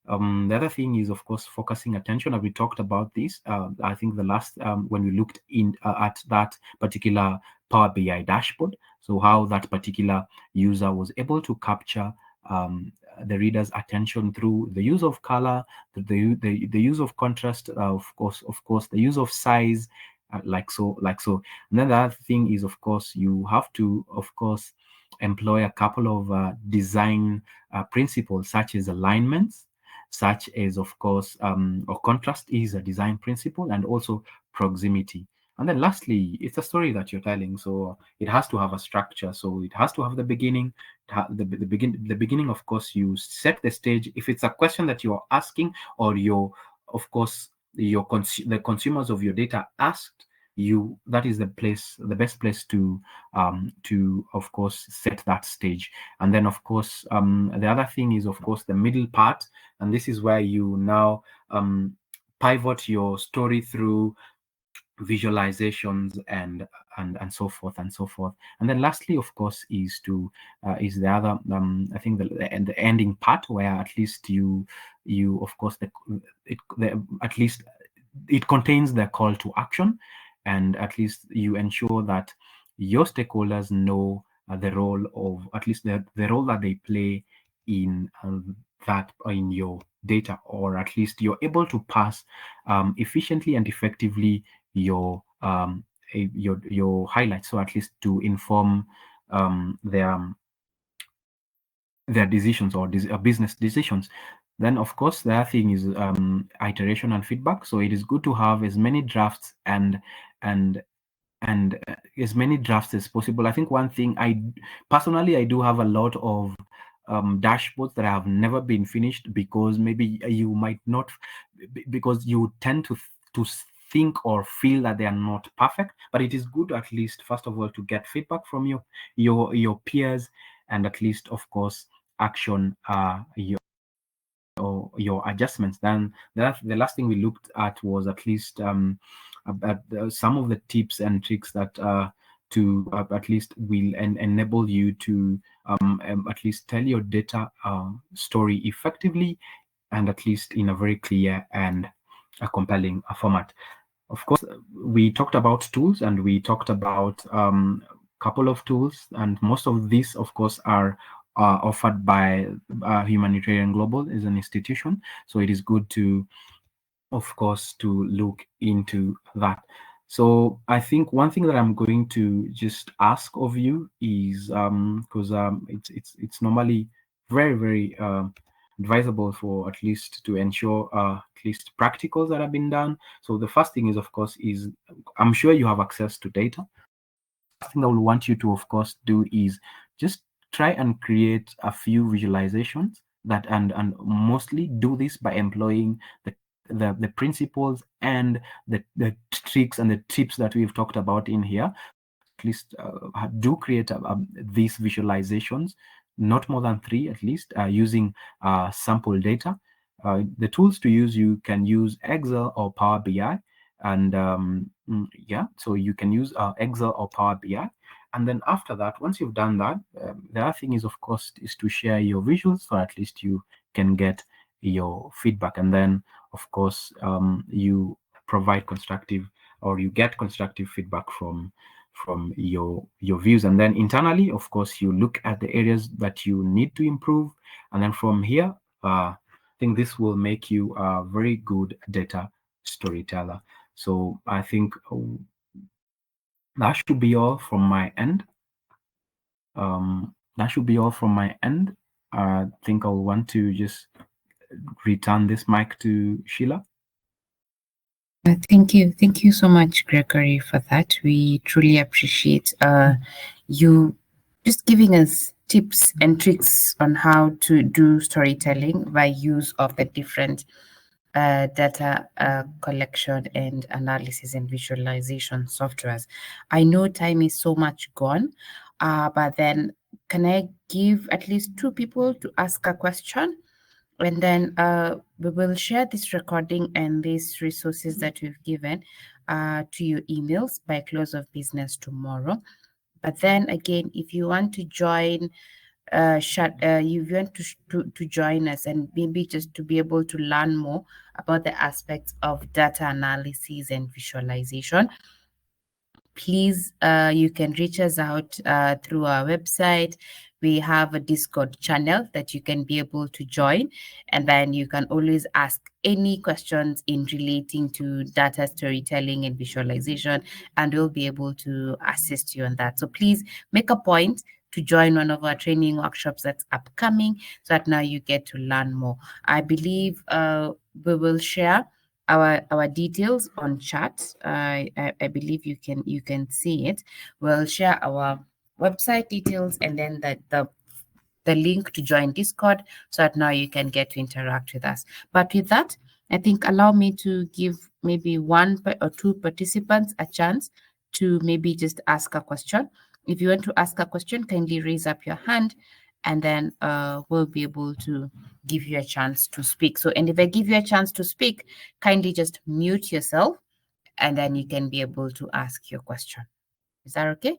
The other thing is, of course, focusing attention. And we talked about this. I think the last when we looked in at that particular Power BI dashboard. So how that particular user was able to capture the reader's attention through the use of color, the use of contrast, of course, the use of size, like so. And then the other thing is, of course, you have to, of course, employ a couple of design principles, such as alignments, such as, of course, or contrast is a design principle, and also proximity. And then lastly, it's a story that you're telling, so it has to have a structure. So it has to have the beginning. The beginning, of course, you set the stage. If it's a question that you're asking, or of course, the consumers of your data asked you, that is the best place to of course, set that stage. And then, of course, the other thing is, of course, the middle part, and this is where you now pivot your story through visualizations and so forth and so forth. And then lastly, of course, is the other I think the ending part, where at least you of course, at least it contains the call to action, and at least you ensure that your stakeholders know the role of, at least the role that they play in that in your data, or at least you're able to pass efficiently and effectively your highlights, so at least to inform their their decisions or business decisions. Then, of course, the other thing is iteration and feedback. So it is good to have as many drafts and as many drafts as possible. I think one thing I do have a lot of dashboards that have never been finished because maybe you might not, because you tend to think or feel that they are not perfect. But it is good, at least first of all, to get feedback from your peers, and at least, of course, action your adjustments. Then the last thing we looked at was at least about some of the tips and tricks that to at least will enable you to at least tell your data story effectively, and at least in a very clear and a compelling format. Of course, we talked about tools, and we talked about couple of tools, and most of these, of course, are offered by Humanitarian Global as an institution. So it is good to, of course, to look into that. So I think one thing that I'm going to just ask of you is, because it's normally very advisable for at least to ensure at least practicals that have been done. So the first thing is, of course, is I'm sure you have access to data. The thing I will want you to, of course, do is just try and create a few visualizations that and mostly do this by employing the principles and the tricks and the tips that we've talked about in here. At least do create these visualizations, not more than 3 at least, using sample data. The tools to use, you can use Excel or Power BI, and yeah, so you can use Excel or Power BI. And then after that, once you've done that, the other thing is, of course, is to share your visuals, so at least you can get your feedback. And then, of course, you provide constructive, or you get constructive feedback from your views. And then internally, of course, you look at the areas that you need to improve. And then from here, I think this will make you a very good data storyteller. So I think that should be all from my end. That should be all from my end. I think I'll want to just return this mic to Sheilah. Thank you so much, Gregory, for that. We truly appreciate you just giving us tips and tricks on how to do storytelling by use of the different data collection and analysis and visualization softwares. I know time is so much gone, but then can I give at least 2 people to ask a question? And then we will share this recording and these resources that we've given to your emails by close of business tomorrow. But then again, if you want to join, you want to join us and maybe just to be able to learn more about the aspects of data analysis and visualization, please, you can reach us out through our website. We have a Discord channel that you can be able to join, and then you can always ask any questions in relating to data storytelling and visualization, and we'll be able to assist you on that. So please make a point to join one of our training workshops that's upcoming, so that now you get to learn more. I believe we will share our details on chat. I believe you can see it. We'll share our website details and then the link to join Discord, so that now you can get to interact with us. But with that, I think allow me to give maybe 1 or 2 participants a chance to maybe just ask a question. If you want to ask a question, kindly raise up your hand, and then we'll be able to give you a chance to speak. So, and if I give you a chance to speak, kindly just mute yourself, and then you can be able to ask your question. Is that okay?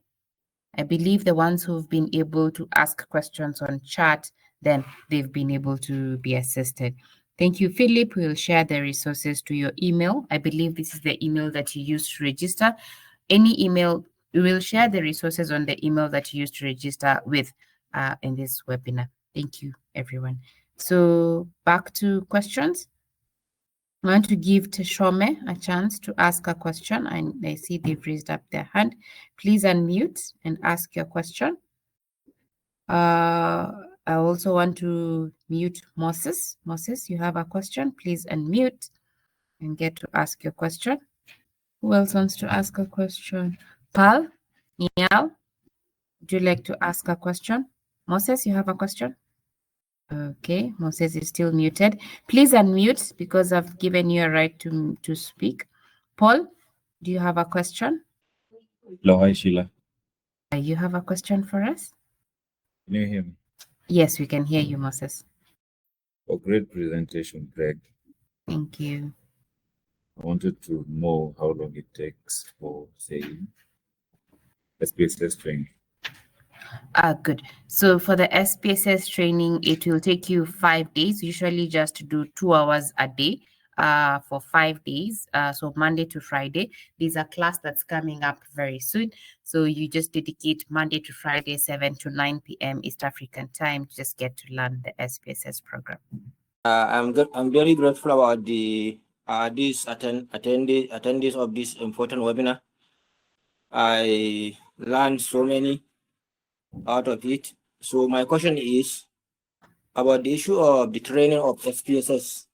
I believe the ones who've been able to ask questions on chat, then they've been able to be assisted. Thank you, Philip. We'll share the resources to your email. I believe this is the email that you used to register. Any email, we will share the resources on the email that you used to register with in this webinar. Thank you, everyone. So back to questions. I want to give Teshome a chance to ask a question. I see they've raised up their hand. Please unmute and ask your question. I also want to mute Moses. Moses, you have a question? Please unmute and get to ask your question. Who else wants to ask a question? Pal, Nial, would you like to ask a question? Moses, you have a question? Okay, Moses is still muted. Please unmute because I've given you a right to speak. Paul, do you have a question? Hello, hi Sheila. You have a question for us? Can you hear me? Yes, we can hear you, Moses. Oh, great presentation, Greg. Thank you. I wanted to know how long it takes for, say, SPSS training. Good. So for the SPSS training, it will take you 5 days, usually just do 2 hours a day for 5 days. So Monday to Friday. There's a class that's coming up very soon. So you just dedicate Monday to Friday, 7 to 9 p.m. East African time, to just get to learn the SPSS program. I'm very grateful about the attendees of this important webinar. I learned so many out of it. So my question is about the issue of the training of SPSS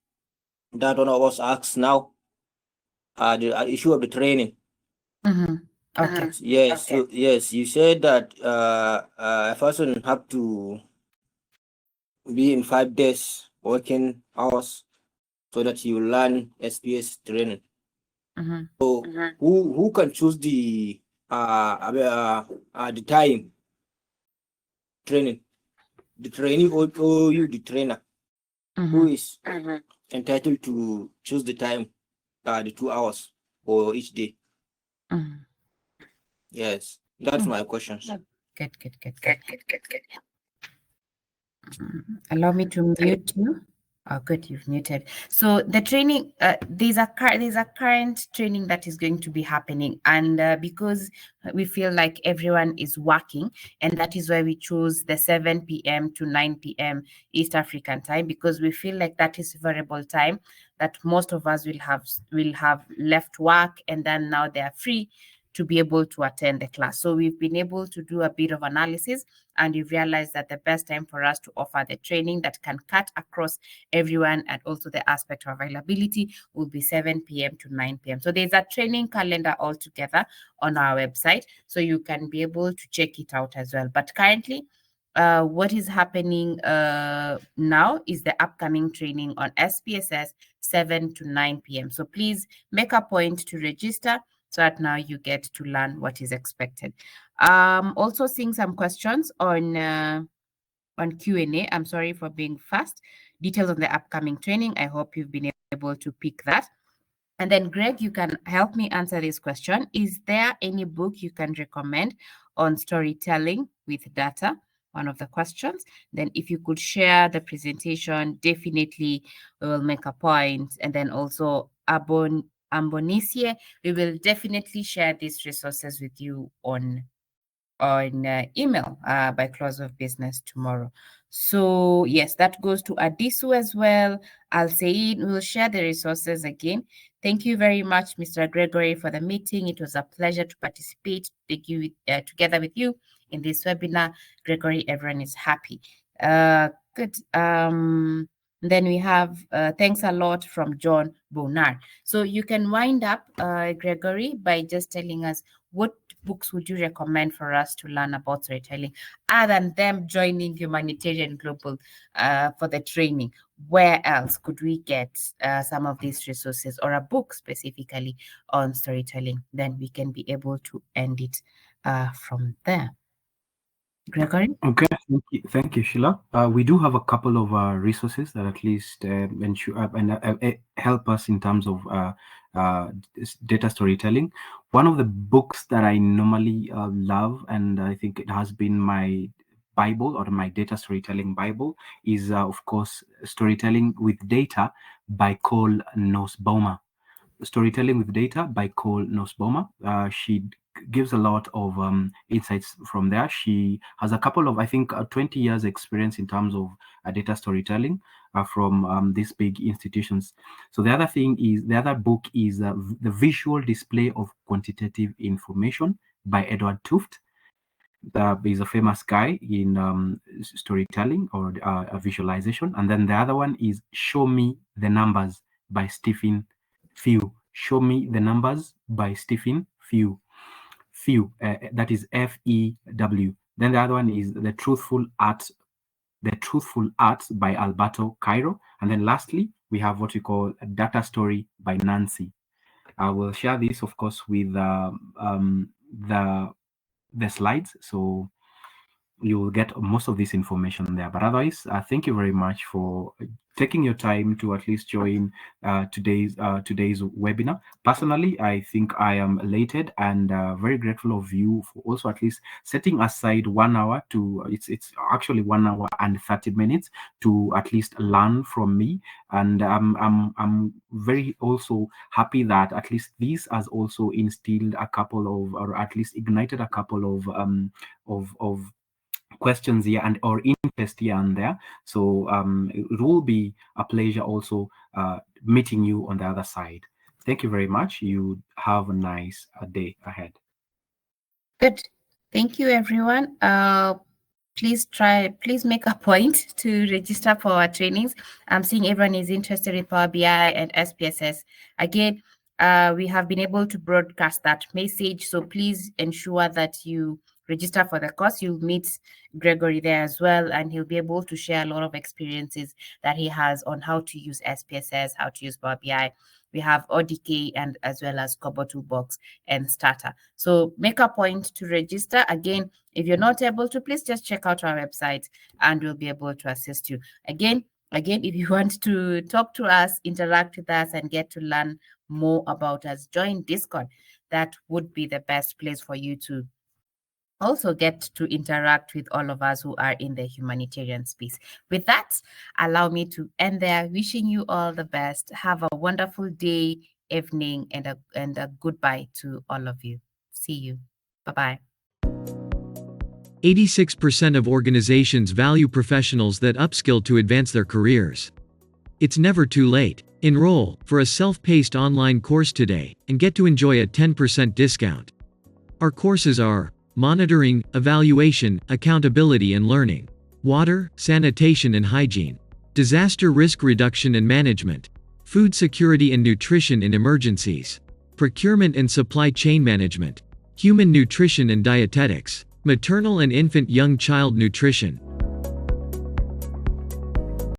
that one of us asks now. The issue of the training. Okay. Yes. Okay. So, yes, you said that a person have to be in 5 days working hours so that you learn SPS training. So who can choose the time training? The trainee or you, the trainer? Who is entitled to choose the time, the 2 hours for each day? Yes, that's my questions. Good. Allow me to mute you. Oh, good, you've muted. So the training, there's a current training that is going to be happening, and because we feel like everyone is working, and that is why we chose the 7 p.m. to 9 p.m. East African time, because we feel like that is variable time that most of us will have left work, and then now they are free to be able to attend the class. So we've been able to do a bit of analysis, and we've realized that the best time for us to offer the training that can cut across everyone and also the aspect of availability will be 7 p.m. to 9 p.m. So there's a training calendar altogether on our website, so you can be able to check it out as well. But currently, what is happening now is the upcoming training on SPSS 7 to 9 p.m. So please make a point to register so that now you get to learn what is expected. Also seeing some questions on Q&A. I'm sorry for being fast. Details on the upcoming training. I hope you've been able to pick that. And then Greg, you can help me answer this question. Is there any book you can recommend on storytelling with data? One of the questions. Then if you could share the presentation, definitely we will make a point. And then also Ambonisie, we will definitely share these resources with you on email by close of business tomorrow. So yes, that goes to Adisu as well. I'll say it. We'll share the resources again. Thank you very much, Mr. Gregory, for the meeting. It was a pleasure to participate together with you in this webinar. Gregory, everyone is happy. Good. Then we have thanks a lot from John Bonar. So you can wind up, Gregory, by just telling us what books would you recommend for us to learn about storytelling, other than them joining Humanitarian Global for the training? Where else could we get some of these resources or a book specifically on storytelling? Then we can be able to end it from there. Gregory? Okay, thank you, Sheila. We do have a couple of resources that at least ensure and help us in terms of data storytelling. One of the books that I normally love, and I think it has been my Bible or my data storytelling Bible, is of course Storytelling with Data by Cole Nussbaumer. Storytelling with Data by Cole Nussbaumer. She gives a lot of insights from there. She has a couple of, I think, 20 years experience in terms of data storytelling from these big institutions. So the other book is The Visual Display of Quantitative Information by Edward Tufte. is a famous guy in storytelling or a visualization. And then the other one is Show Me the Numbers by Stephen Few. Show Me the Numbers by Stephen Few. That is Few. Then the other one is The Truthful Art by Alberto Cairo. And then lastly, we have what we call a Data Story by Nancy. I will share this, of course, with the slides, so you will get most of this information there. But otherwise, thank you very much for taking your time to at least join today's webinar. Personally, I think I am elated and very grateful of you for also at least setting aside 1 hour to it's actually 1 hour and 30 minutes to at least learn from me. And I'm very also happy that at least this has also instilled a couple of, or at least ignited a couple of questions here and or interest here and there. So it will be a pleasure also meeting you on the other side. Thank you very much. You have a nice day ahead. Good. Thank you, everyone. Please make a point to register for our trainings. I'm seeing everyone is interested in Power BI and SPSS. Again, we have been able to broadcast that message. So please ensure that you register for the course. You'll meet Gregory there as well, and he'll be able to share a lot of experiences that he has on how to use SPSS, how to use Power BI. We have ODK and as well as Kobo Toolbox and Starter. So make a point to register. Again, if you're not able to, please just check out our website and we'll be able to assist you. Again, if you want to talk to us, interact with us, and get to learn more about us, join Discord. That would be the best place for you to also get to interact with all of us who are in the humanitarian space. With that, allow me to end there, wishing you all the best. Have a wonderful day, evening, and a goodbye to all of you. See you. Bye-bye. 86% of organizations value professionals that upskill to advance their careers. It's never too late. Enroll for a self-paced online course today and get to enjoy a 10% discount. Our courses are monitoring, evaluation, accountability and learning, water, sanitation and hygiene, disaster risk reduction and management, food security and nutrition in emergencies, procurement and supply chain management, human nutrition and dietetics, maternal and infant young child nutrition,